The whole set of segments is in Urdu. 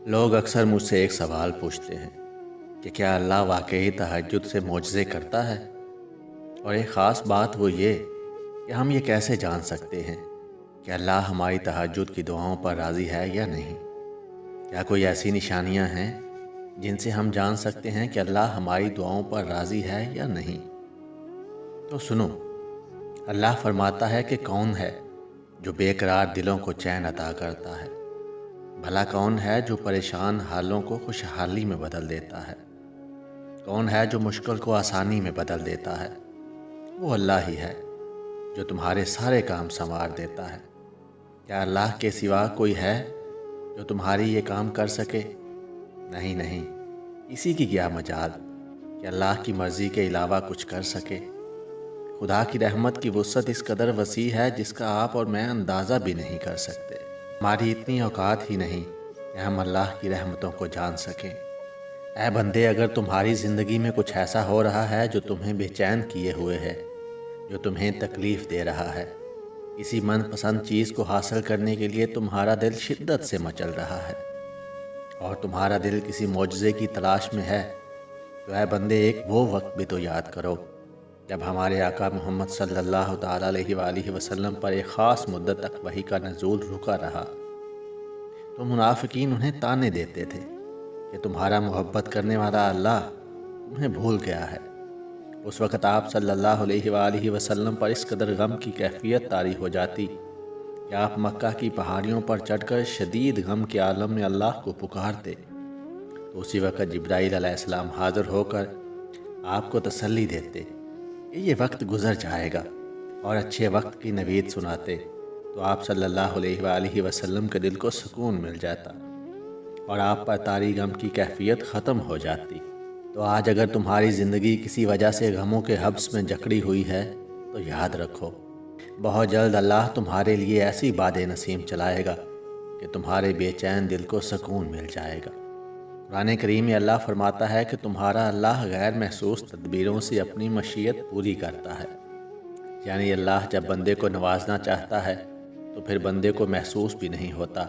لوگ اکثر مجھ سے ایک سوال پوچھتے ہیں کہ کیا اللہ واقعی تہجد سے معجزے کرتا ہے؟ اور ایک خاص بات وہ یہ کہ ہم یہ کیسے جان سکتے ہیں کہ اللہ ہماری تہجد کی دعاؤں پر راضی ہے یا نہیں؟ کیا کوئی ایسی نشانیاں ہیں جن سے ہم جان سکتے ہیں کہ اللہ ہماری دعاؤں پر راضی ہے یا نہیں؟ تو سنو، اللہ فرماتا ہے کہ کون ہے جو بے قرار دلوں کو چین عطا کرتا ہے؟ بھلا کون ہے جو پریشان حالوں کو خوشحالی میں بدل دیتا ہے؟ کون ہے جو مشکل کو آسانی میں بدل دیتا ہے؟ وہ اللہ ہی ہے جو تمہارے سارے کام سنوار دیتا ہے۔ کیا اللہ کے سوا کوئی ہے جو تمہاری یہ کام کر سکے؟ نہیں نہیں، اسی کی کیا مجال کہ اللہ کی مرضی کے علاوہ کچھ کر سکے۔ خدا کی رحمت کی وسعت اس قدر وسیع ہے جس کا آپ اور میں اندازہ بھی نہیں کر سکتے۔ ہماری اتنی اوقات ہی نہیں کہ ہم اللہ کی رحمتوں کو جان سکیں۔ اے بندے، اگر تمہاری زندگی میں کچھ ایسا ہو رہا ہے جو تمہیں بے چین کیے ہوئے ہے، جو تمہیں تکلیف دے رہا ہے، کسی من پسند چیز کو حاصل کرنے کے لیے تمہارا دل شدت سے مچل رہا ہے، اور تمہارا دل کسی معجزے کی تلاش میں ہے، تو اے بندے، ایک وہ وقت بھی تو یاد کرو جب ہمارے آقا محمد صلی اللہ تعالیٰ علیہ وآلہ وسلم پر ایک خاص مدت تک وحی کا نزول رکا رہا تو منافقین انہیں تانے دیتے تھے کہ تمہارا محبت کرنے والا اللہ تمہیں بھول گیا ہے۔ اس وقت آپ صلی اللہ علیہ وآلہ وسلم پر اس قدر غم کی کیفیت طاری ہو جاتی کہ آپ مکہ کی پہاڑیوں پر چڑھ کر شدید غم کے عالم میں اللہ کو پکارتے تو اسی وقت جبرائیل علیہ السلام حاضر ہو کر آپ کو تسلی دیتے کہ یہ وقت گزر جائے گا، اور اچھے وقت کی نوید سناتے تو آپ صلی اللہ علیہ وآلہ وسلم کے دل کو سکون مل جاتا اور آپ پر طاری غم کی کیفیت ختم ہو جاتی۔ تو آج اگر تمہاری زندگی کسی وجہ سے غموں کے حبس میں جکڑی ہوئی ہے تو یاد رکھو، بہت جلد اللہ تمہارے لیے ایسی باد نسیم چلائے گا کہ تمہارے بے چین دل کو سکون مل جائے گا۔ قرآن کریم میں اللہ فرماتا ہے کہ تمہارا اللہ غیر محسوس تدبیروں سے اپنی مشیت پوری کرتا ہے، یعنی اللہ جب بندے کو نوازنا چاہتا ہے تو پھر بندے کو محسوس بھی نہیں ہوتا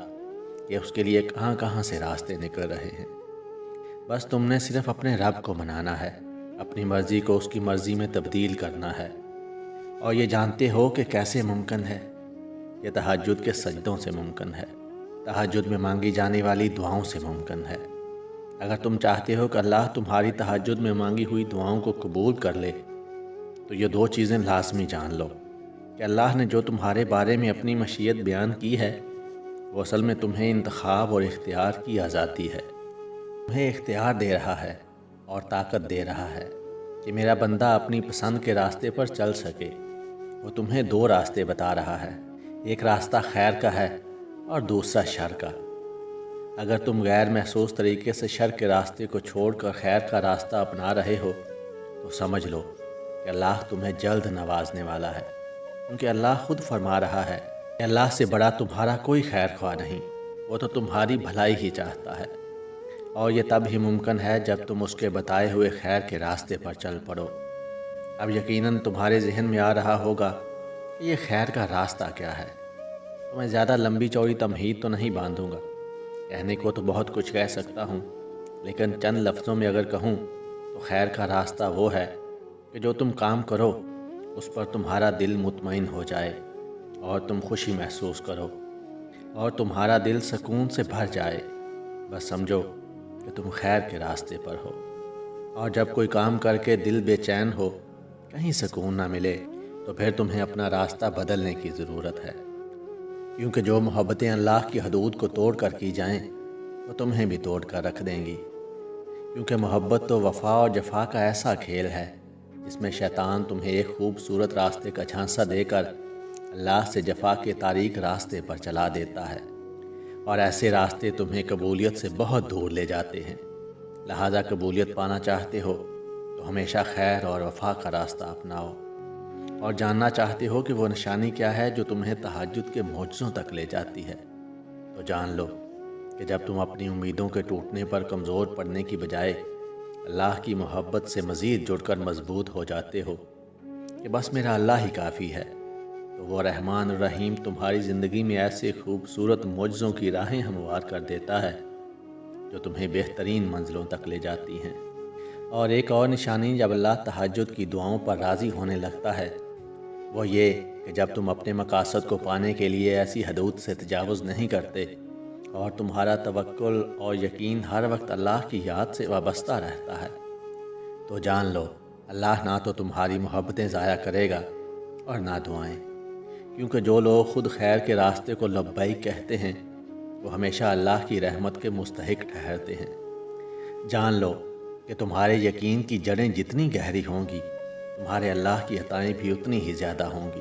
کہ اس کے لیے کہاں کہاں سے راستے نکل رہے ہیں۔ بس تم نے صرف اپنے رب کو منانا ہے، اپنی مرضی کو اس کی مرضی میں تبدیل کرنا ہے، اور یہ جانتے ہو کہ کیسے ممکن ہے؟ یہ تہجد کے سجدوں سے ممکن ہے، تہجد میں مانگی جانے والی دعاؤں سے ممکن ہے۔ اگر تم چاہتے ہو کہ اللہ تمہاری تہجد میں مانگی ہوئی دعاؤں کو قبول کر لے تو یہ دو چیزیں لازمی جان لو کہ اللہ نے جو تمہارے بارے میں اپنی مشیت بیان کی ہے وہ اصل میں تمہیں انتخاب اور اختیار کی آزادی ہے۔ تمہیں اختیار دے رہا ہے اور طاقت دے رہا ہے کہ میرا بندہ اپنی پسند کے راستے پر چل سکے۔ وہ تمہیں دو راستے بتا رہا ہے، ایک راستہ خیر کا ہے اور دوسرا شر کا۔ اگر تم غیر محسوس طریقے سے شر کے راستے کو چھوڑ کر خیر کا راستہ اپنا رہے ہو تو سمجھ لو کہ اللہ تمہیں جلد نوازنے والا ہے، کیونکہ اللہ خود فرما رہا ہے کہ اللہ سے بڑا تمہارا کوئی خیر خواہ نہیں، وہ تو تمہاری بھلائی ہی چاہتا ہے، اور یہ تب ہی ممکن ہے جب تم اس کے بتائے ہوئے خیر کے راستے پر چل پڑو۔ اب یقیناً تمہارے ذہن میں آ رہا ہوگا کہ یہ خیر کا راستہ کیا ہے، تو میں زیادہ لمبی چوڑی تمہید تو نہیں باندھوں گا، کہنے کو تو بہت کچھ کہہ سکتا ہوں، لیکن چند لفظوں میں اگر کہوں تو خیر کا راستہ وہ ہے کہ جو تم کام کرو اس پر تمہارا دل مطمئن ہو جائے اور تم خوشی محسوس کرو اور تمہارا دل سکون سے بھر جائے۔ بس سمجھو کہ تم خیر کے راستے پر ہو، اور جب کوئی کام کر کے دل بے چین ہو، کہیں سکون نہ ملے، تو پھر تمہیں اپنا راستہ بدلنے کی ضرورت ہے، کیونکہ جو محبتیں اللہ کی حدود کو توڑ کر کی جائیں وہ تمہیں بھی توڑ کر رکھ دیں گی، کیونکہ محبت تو وفا اور جفا کا ایسا کھیل ہے جس میں شیطان تمہیں ایک خوبصورت راستے کا جھانسا دے کر اللہ سے جفا کے تاریک راستے پر چلا دیتا ہے، اور ایسے راستے تمہیں قبولیت سے بہت دور لے جاتے ہیں۔ لہذا قبولیت پانا چاہتے ہو تو ہمیشہ خیر اور وفا کا راستہ اپناؤ، اور جاننا چاہتے ہو کہ وہ نشانی کیا ہے جو تمہیں تہجد کے معجزوں تک لے جاتی ہے، تو جان لو کہ جب تم اپنی امیدوں کے ٹوٹنے پر کمزور پڑنے کی بجائے اللہ کی محبت سے مزید جڑ کر مضبوط ہو جاتے ہو کہ بس میرا اللہ ہی کافی ہے، تو وہ رحمان الرحیم تمہاری زندگی میں ایسے خوبصورت معجزوں کی راہیں ہموار کر دیتا ہے جو تمہیں بہترین منزلوں تک لے جاتی ہیں۔ اور ایک اور نشانی جب اللہ تہجد کی دعاؤں پر راضی ہونے لگتا ہے وہ یہ کہ جب تم اپنے مقاصد کو پانے کے لیے ایسی حدود سے تجاوز نہیں کرتے اور تمہارا توکل اور یقین ہر وقت اللہ کی یاد سے وابستہ رہتا ہے، تو جان لو اللہ نہ تو تمہاری محبتیں ضائع کرے گا اور نہ دعائیں، کیونکہ جو لوگ خود خیر کے راستے کو لبیک کہتے ہیں وہ ہمیشہ اللہ کی رحمت کے مستحق ٹھہرتے ہیں۔ جان لو کہ تمہارے یقین کی جڑیں جتنی گہری ہوں گی تمہارے اللہ کی عطائیں بھی اتنی ہی زیادہ ہوں گی،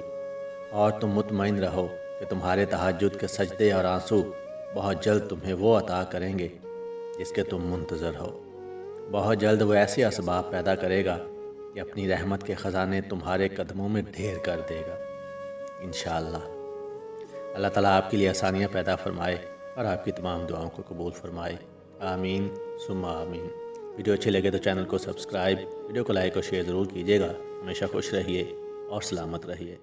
اور تم مطمئن رہو کہ تمہارے تہجد کے سجدے اور آنسو بہت جلد تمہیں وہ عطا کریں گے جس کے تم منتظر ہو۔ بہت جلد وہ ایسے اسباب پیدا کرے گا کہ اپنی رحمت کے خزانے تمہارے قدموں میں ڈھیر کر دے گا انشاءاللہ۔ اللہ تعالیٰ آپ کے لیے آسانیاں پیدا فرمائے اور آپ کی تمام دعاؤں کو قبول فرمائے، آمین ثم آمین۔ ویڈیو اچھے لگے تو چینل کو سبسکرائب، ویڈیو کو لائک اور شیئر ضرور کیجیے گا۔ ہمیشہ خوش رہیے اور سلامت رہیے۔